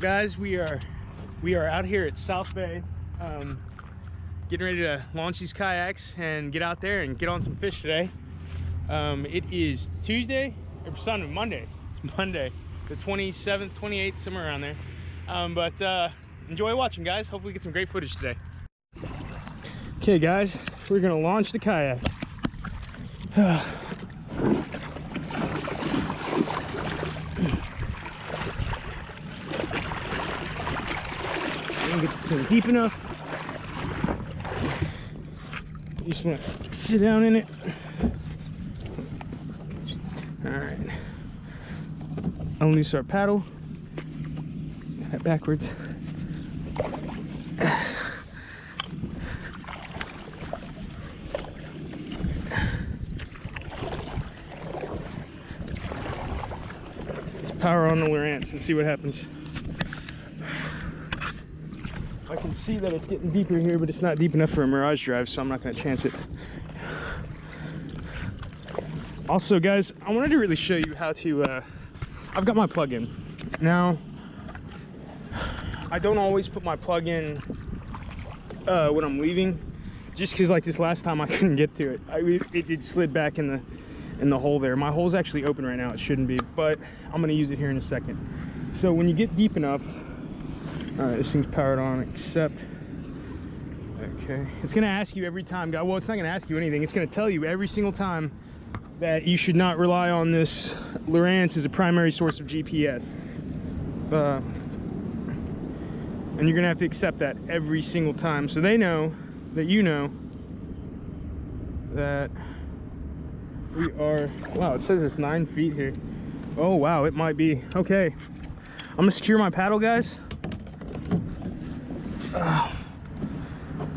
up, guys? We are out here at South Bay, getting ready to launch these kayaks and get out there and get on some fish today. It is Tuesday or Monday. It's Monday, the 27th, 28th, somewhere around there. But enjoy watching, guys. Hopefully, get some great footage today. Okay, guys, we're gonna launch the kayak. Get this thing deep enough. You just want to sit down in it. All right. Unloose our paddle. Got that backwards. Let's power on the Lowrance and see what happens. I can see that it's getting deeper here, but it's not deep enough for a Mirage drive, so I'm not going to chance it. Also, guys, I wanted to really show you how to, I've got my plug in. Now, I don't always put my plug in when I'm leaving, just because like this last time I couldn't get to it. It slid back in the hole there. My hole's actually open right now. It shouldn't be, but I'm going to use it here in a second. So when you get deep enough, all right, this thing's powered on, accept. Okay, it's gonna ask you every time, well, it's not gonna ask you anything. It's gonna tell you every single time that you should not rely on this Lowrance as a primary source of GPS. And you're gonna have to accept that every single time. So they know that you know that we are, wow, it says it's 9 feet here. Oh, wow, it might be. Okay, I'm gonna secure my paddle, guys.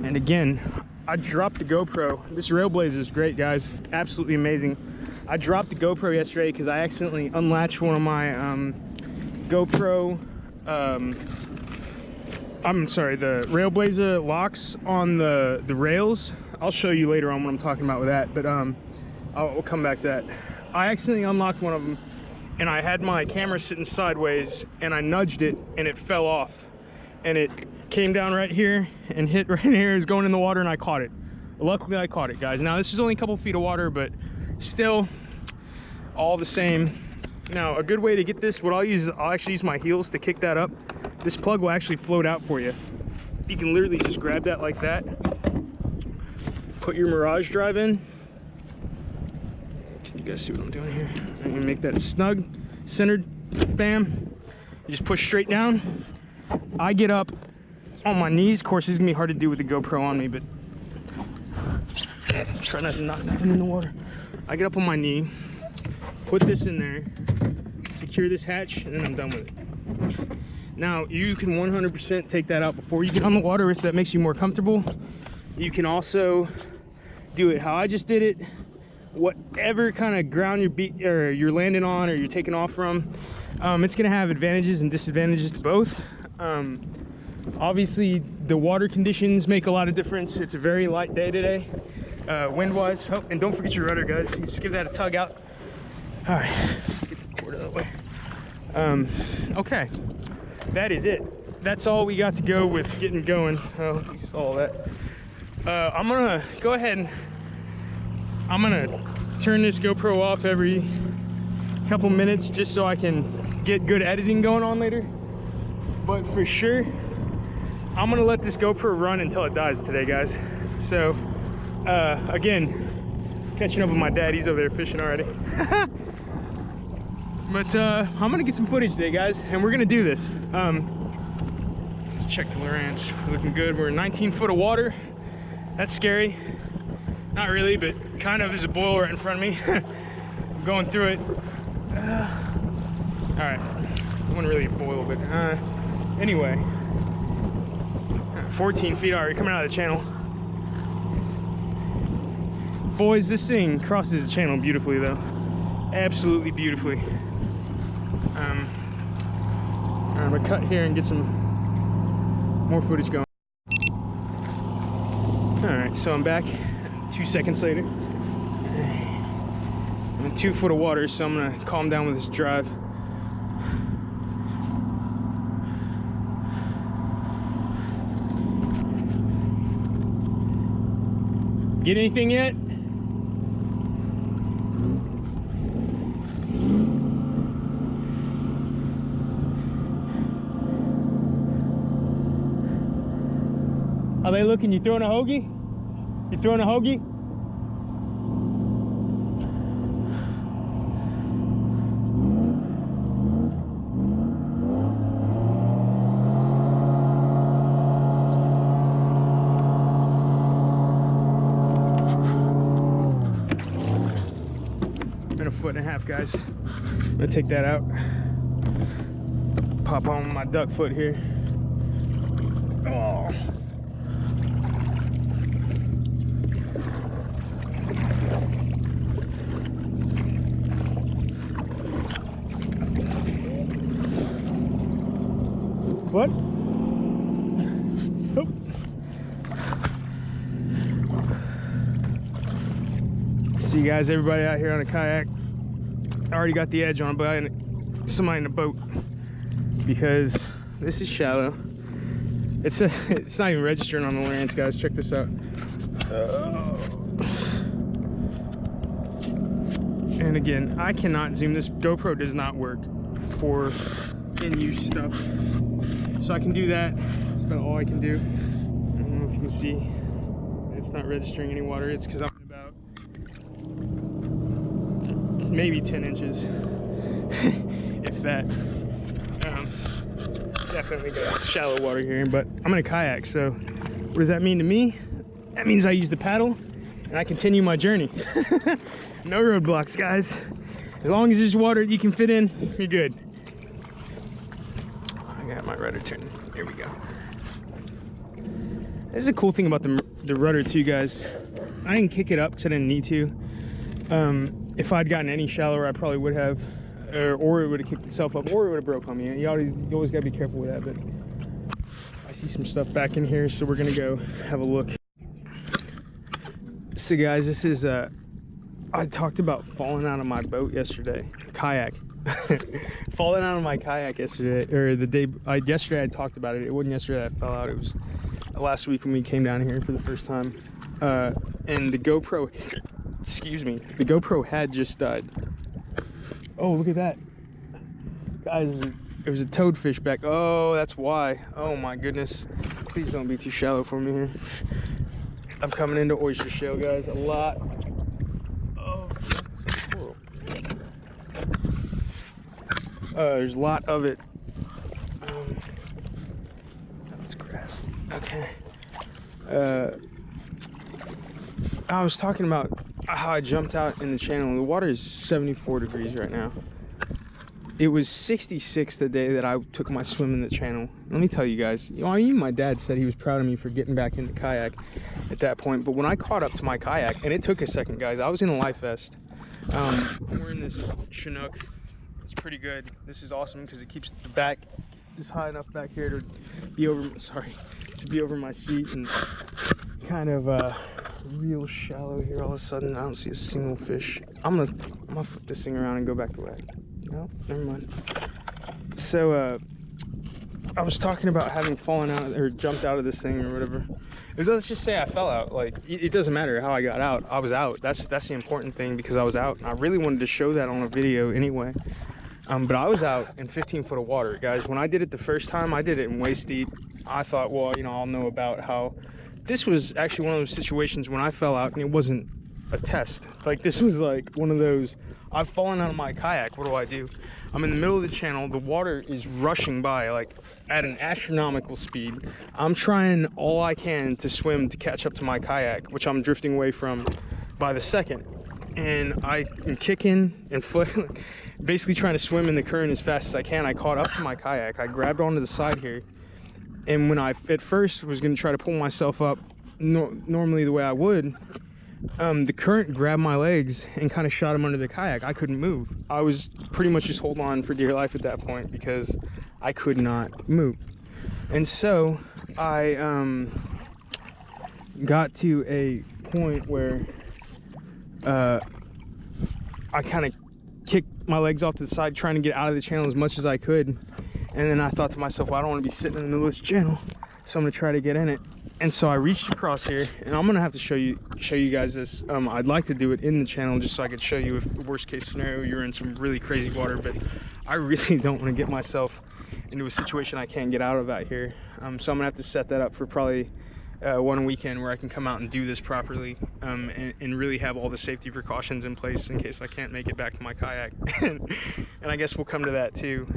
And again, I dropped the GoPro. This Railblazer is great, guys. Absolutely amazing. I dropped the GoPro yesterday because I accidentally unlatched one of my GoPro, I'm sorry, the Railblazer locks on the rails. I'll show you later on what I'm talking about with that, but we'll come back to that. I accidentally unlocked one of them, and I had my camera sitting sideways, and I nudged it, and it fell off. And it came down right here and hit right here. It was going in the water, and I caught it. Luckily, I caught it, guys. Now, this is only a couple feet of water, but still, all the same. Now, a good way to get this, what I'll use is I'll actually use my heels to kick that up. This plug will actually float out for you. You can literally just grab that like that. Put your Mirage drive in. Can you guys see what I'm doing here? I'm gonna make that snug, centered, bam. You just push straight down. I get up on my knees. Of course, this is gonna be hard to do with the GoPro on me, but try not to knock nothing in the water. I get up on my knee, put this in there, secure this hatch, and then I'm done with it. Now, you can 100% take that out before you get on the water if that makes you more comfortable. You can also do it how I just did it. Whatever kind of ground you're landing on or you're taking off from, it's gonna have advantages and disadvantages to both. Obviously the water conditions make a lot of difference. It's a very light day today, wind wise. Oh, and don't forget your rudder, guys. You just give that a tug out. All right, let's get the cord out of the way. Okay, that is it. That's all we got to go with getting going. Oh, you saw that. I'm gonna go ahead and I'm gonna turn this GoPro off every couple minutes just so I can get good editing going on later. But for sure, I'm gonna let this GoPro run until it dies today, guys. So again, catching up with my dad. He's over there fishing already. But I'm gonna get some footage today, guys, and we're gonna do this. Let's check the Lowrance. Looking good. We're in 19 foot of water. That's scary. Not really, but kind of. There's a boil right in front of me. I'm going through it. All right, I wasn't really a boil, but anyway, 14 feet already coming out of the channel. Boys, this thing crosses the channel beautifully, though. Absolutely beautifully. I'm gonna cut here and get some more footage going. All right, so I'm back 2 seconds later. I'm in 2 foot of water, so I'm gonna calm down with this drive. Get anything yet? Are they looking? You throwing a hoagie? You throwing a hoagie? Been a foot and a half, guys. I'm gonna take that out. Pop on my duck foot here. Oh. What? Oh. See, guys, everybody out here on a kayak. I already got the edge on somebody in a boat because this is shallow. It's not even registering on the Lowrance, guys. Check this out. And again, I cannot zoom. This GoPro does not work for in-use stuff. So I can do that. That's about all I can do. I don't know if you can see. It's not registering any water. It's because I'm about maybe 10 inches, if that. Definitely got shallow water here, but I'm in a kayak, so what does that mean to me? That means I use the paddle and I continue my journey. No roadblocks, guys. As long as there's water you can fit in, you're good. I got my rudder turning. Here we go. This is a cool thing about the rudder too, guys. I didn't kick it up because I didn't need to. If I'd gotten any shallower, I probably would have. Or it would have kicked itself up, or it would have broke on me. You always gotta be careful with that. But I see some stuff back in here, so we're gonna go have a look. So guys, this is I talked about falling out of my boat yesterday, kayak. Falling out of my kayak yesterday, or the day. Yesterday I talked about it. It wasn't yesterday that I fell out. It was last week when we came down here for the first time. And the GoPro, excuse me, the GoPro had just died. Oh, look at that. Guys, it was a toadfish back. Oh, that's why. Oh my goodness. Please don't be too shallow for me here. I'm coming into oyster shell, guys. A lot. Oh, cool. There's a lot of it. It's grass. Okay. I was talking about how I jumped out in the channel. The water is 74 degrees right now. It was 66 the day that I took my swim in the channel. Let me tell you guys, my dad said he was proud of me for getting back into kayak at that point. But when I caught up to my kayak, and it took a second, guys, I was in a life vest. I'm wearing this Chinook. It's pretty good. This is awesome because it keeps the back just high enough back here to be over, to be over my seat, and kind of real shallow here. All of a sudden I don't see a single fish. I'm gonna flip this thing around and go back the way. No, never mind. So I was talking about having fallen out or jumped out of this thing or whatever. Let's just say I fell out. Like, it doesn't matter how I got out. I was out. That's the important thing, because I was out, and I really wanted to show that on a video anyway. But I was out in 15 foot of water, guys. When I did it the first time, I did it in waist deep. I thought, well, I'll know about how this was actually one of those situations when I fell out and it wasn't a test. Like, this was like one of those, I've fallen out of my kayak, what do? I'm in the middle of the channel, the water is rushing by like at an astronomical speed. I'm trying all I can to swim to catch up to my kayak, which I'm drifting away from by the second. And I am kicking and basically trying to swim in the current as fast as I can. I caught up to my kayak, I grabbed onto the side here, and when I at first was going to try to pull myself up normally the way I would, the current grabbed my legs and kind of shot them under the kayak. I couldn't move. I was pretty much just holding on for dear life at that point because I could not move. And so I got to a point where I kind of kicked my legs off to the side, trying to get out of the channel as much as I could. And then I thought to myself, well, I don't want to be sitting in the middle of this channel. So I'm gonna try to get in it. And so I reached across here, and I'm gonna have to show you guys this. I'd like to do it in the channel just so I could show you if the worst case scenario you're in some really crazy water, but I really don't want to get myself into a situation I can't get out of out here. So I'm gonna have to set that up for probably one weekend where I can come out and do this properly, and really have all the safety precautions in place in case I can't make it back to my kayak. And I guess we'll come to that too.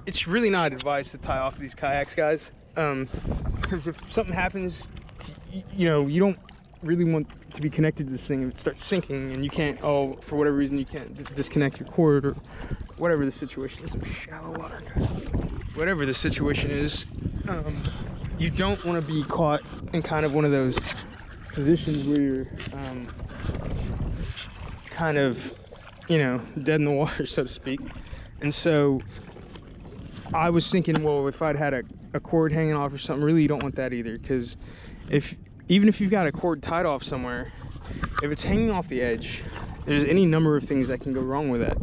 It's really not advised to tie off these kayaks, guys, because if something happens, you know, you don't really want to be connected to this thing if it starts sinking and you can't, for whatever reason, you can't disconnect your cord or whatever the situation is. Some shallow water, guys. Whatever the situation is, you don't want to be caught in kind of one of those positions where you're kind of, you know, dead in the water, so to speak. And so I was thinking, well, if I'd had a cord hanging off or something, really you don't want that either, because even if you've got a cord tied off somewhere, if it's hanging off the edge, there's any number of things that can go wrong with that.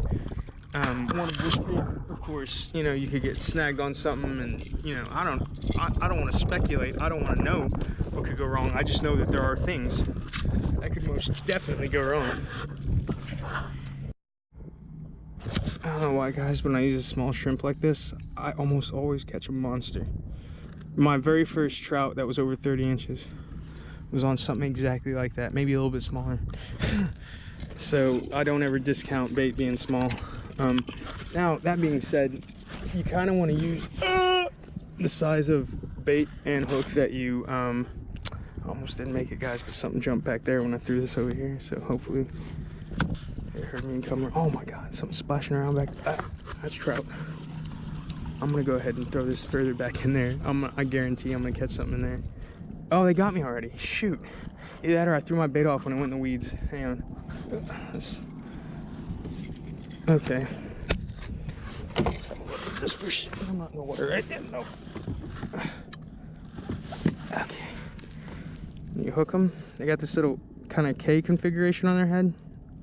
One of which being, of course, you know, you could get snagged on something, and you know, I don't want to speculate. I don't want to know what could go wrong. I just know that there are things that could most definitely go wrong. I don't know why, guys, when I use a small shrimp like this, I almost always catch a monster. My very first trout that was over 30 inches was on something exactly like that, maybe a little bit smaller. So I don't ever discount bait being small. Now, that being said, you kind of want to use the size of bait and hook that you, almost didn't make it, guys, but something jumped back there when I threw this over here, so hopefully it heard me come. Oh my god, something splashing around back there. That's trout. I'm gonna go ahead and throw this further back in there. I guarantee I'm gonna catch something in there. Oh, they got me already. Shoot. Either that or I threw my bait off when it went in the weeds. Hang on. Okay. Let's have a look at this for shit. I'm not in the water right there. Nope. Okay. You hook them. They got this little kind of K configuration on their head.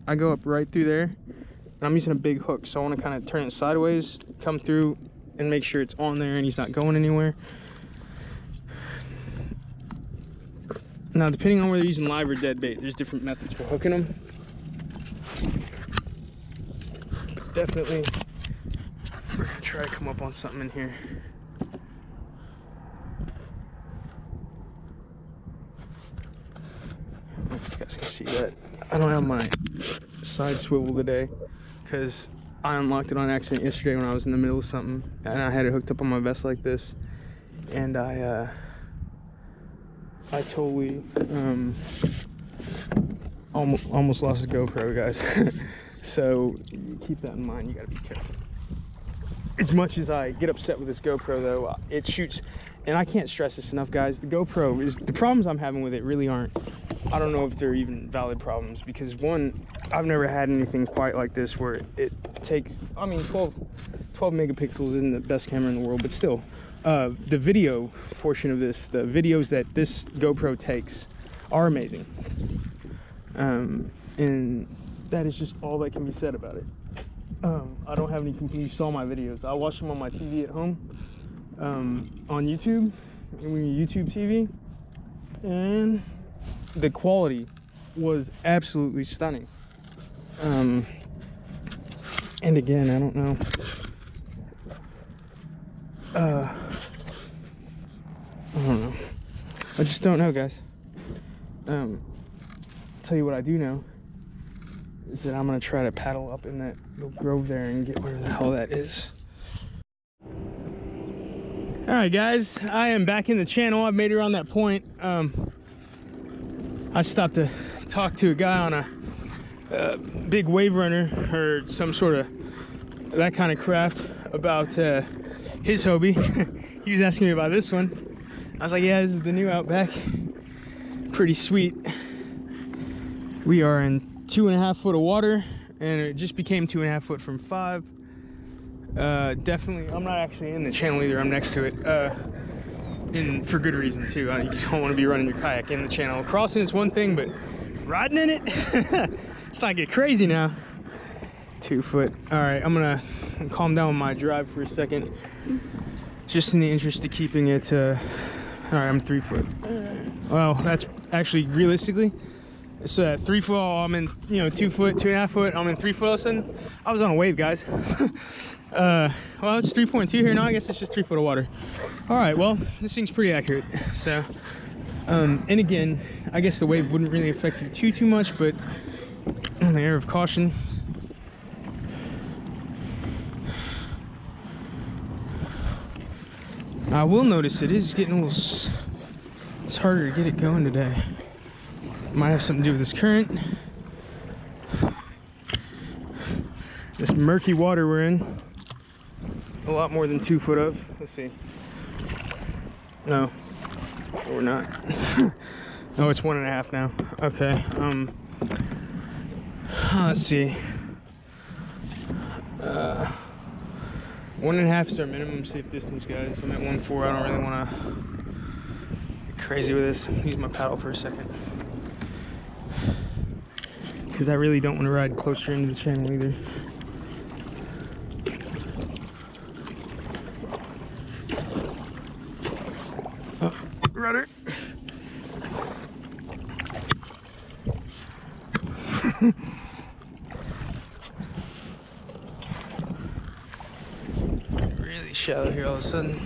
I go up right through there, and I'm using a big hook, so I want to kind of turn it sideways, come through, and make sure it's on there and he's not going anywhere. Now, depending on whether you're using live or dead bait, there's different methods for hooking them. But definitely, we're gonna try to come up on something in here. I don't know if you guys can see that. I don't have my side swivel today because I unlocked it on accident yesterday when I was in the middle of something, and I had it hooked up on my vest like this, and I totally almost lost the GoPro, guys. So keep that in mind. You gotta be careful. As much as I get upset with this GoPro, though, it shoots, and I can't stress this enough, guys. The GoPro is, the problems I'm having with it really aren't, I don't know if they're even valid problems, because one, I've never had anything quite like this where it takes, I mean, 12 megapixels isn't the best camera in the world, but still, the video portion of this, the videos that this GoPro takes are amazing. And that is just all that can be said about it. I don't have any complaints. You saw my videos. I watch them on my TV at home, on YouTube, YouTube TV, and the quality was absolutely stunning. And again, I don't know. I don't know. I just don't know, guys. Tell you what I do know is that I'm gonna try to paddle up in that little grove there and get whatever the hell that is. All right, guys, I am back in the channel. I've made it around that point. I stopped to talk to a guy on a big wave runner or some sort of that kind of craft about his Hobie. He was asking me about this one. I was like, yeah, this is the new Outback. Pretty sweet. We are in 2.5 foot of water, and it just became 2.5 foot from 5. Definitely, I'm not actually in the channel either. I'm next to it, and for good reason too. You don't want to be running your kayak in the channel. Crossing is one thing, but riding in it, it's not get crazy now. 2 foot. All right, I'm gonna calm down my drive for a second. just in the interest of keeping it. All right, I'm 3 foot. Well, that's actually realistically, it's 3 foot. I'm in, you know, 2 foot, 2.5 foot. I'm in 3 foot all of a sudden. I was on a wave, guys. Well, it's 3.2 here now. I guess it's just 3 foot of water. All right, well, this thing's pretty accurate. So, and again, I guess the wave wouldn't really affect you too much, but on the air of caution. I will notice it is getting a little, it's harder to get it going today. Might have something to do with this current. This murky water we're in. A lot more than 2 foot of. Let's see. No, we're not. Oh, it's 1.5 now. Okay. Let's see. 1.5 is our minimum safe distance, guys. I'm at 1.4. I don't really want to get crazy with this. Use my paddle for a second, because I really don't want to ride closer into the channel either. Oh, rudder. Really shallow here all of a sudden.